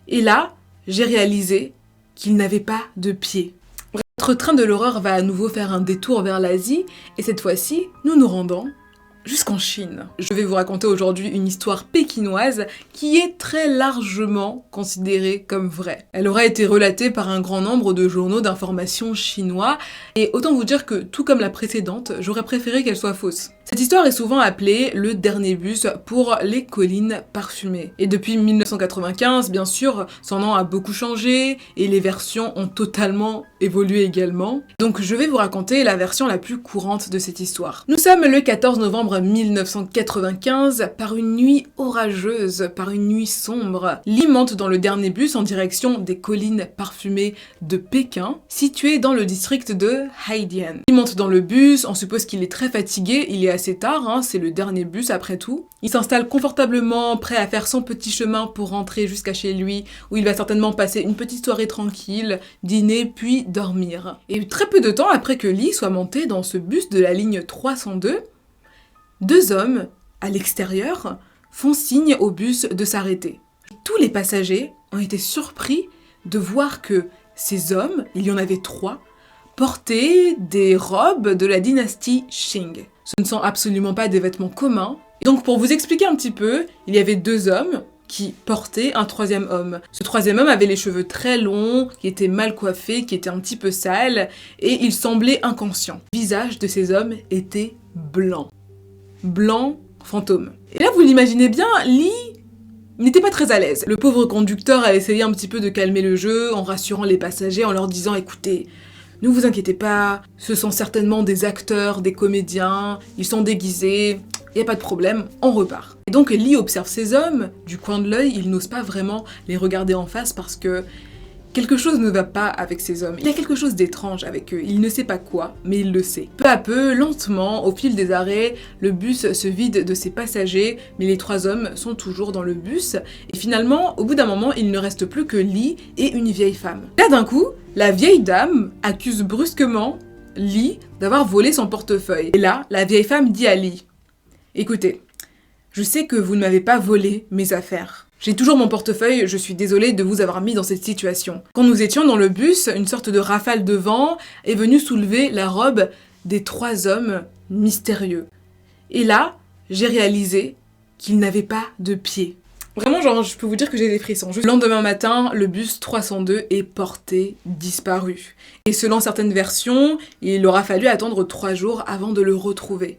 Et là, j'ai réalisé qu'il n'avait pas de pied. Notre train de l'horreur va à nouveau faire un détour vers l'Asie, et cette fois-ci, nous nous rendons jusqu'en Chine. Je vais vous raconter aujourd'hui une histoire pékinoise qui est très largement considérée comme vraie. Elle aura été relatée par un grand nombre de journaux d'information chinois, et autant vous dire que, tout comme la précédente, j'aurais préféré qu'elle soit fausse. Cette histoire est souvent appelée le dernier bus pour les collines parfumées. Et depuis 1995, bien sûr, son nom a beaucoup changé et les versions ont totalement évolué également. Donc je vais vous raconter la version la plus courante de cette histoire. Nous sommes le 14 novembre 1995, par une nuit orageuse, par une nuit sombre. Li monte dans le dernier bus en direction des collines parfumées de Pékin, situées dans le district de Haidian. Il monte dans le bus, on suppose qu'il est très fatigué, il est assez tard, c'est le dernier bus après tout. Il s'installe confortablement, prêt à faire son petit chemin pour rentrer jusqu'à chez lui, où il va certainement passer une petite soirée tranquille, dîner puis dormir. Et très peu de temps après que Li soit monté dans ce bus de la ligne 302, deux hommes, à l'extérieur, font signe au bus de s'arrêter. Tous les passagers ont été surpris de voir que ces hommes, il y en avait 3, portaient des robes de la dynastie Qing. Ce ne sont absolument pas des vêtements communs. Et donc pour vous expliquer un petit peu, il y avait 2 hommes qui portaient un 3e homme. Ce 3e homme avait les cheveux très longs, qui étaient mal coiffés, qui étaient un petit peu sales, et il semblait inconscient. Le visage de ces hommes était blanc. Blanc fantôme. Et là vous l'imaginez bien, Li n'était pas très à l'aise. Le pauvre conducteur a essayé un petit peu de calmer le jeu en rassurant les passagers, en leur disant « Écoutez, ne vous inquiétez pas, ce sont certainement des acteurs, des comédiens, ils sont déguisés, il n'y a pas de problème, on repart. » Et donc Li observe ces hommes, du coin de l'œil, il n'ose pas vraiment les regarder en face parce que quelque chose ne va pas avec ces hommes. Il y a quelque chose d'étrange avec eux, il ne sait pas quoi, mais il le sait. Peu à peu, lentement, au fil des arrêts, le bus se vide de ses passagers, mais les 3 hommes sont toujours dans le bus, et finalement, au bout d'un moment, il ne reste plus que Li et une vieille femme. Là d'un coup, la vieille dame accuse brusquement Li d'avoir volé son portefeuille. Et là, la vieille femme dit à Li « Écoutez, je sais que vous ne m'avez pas volé mes affaires. J'ai toujours mon portefeuille, je suis désolée de vous avoir mis dans cette situation. Quand nous étions dans le bus, une sorte de rafale de vent est venue soulever la robe des 3 hommes mystérieux. Et là, j'ai réalisé qu'ils n'avaient pas de pied. » Vraiment, genre, je peux vous dire que j'ai des frissons. Le lendemain matin, le bus 302 est porté disparu. Et selon certaines versions, il aura fallu attendre 3 jours avant de le retrouver.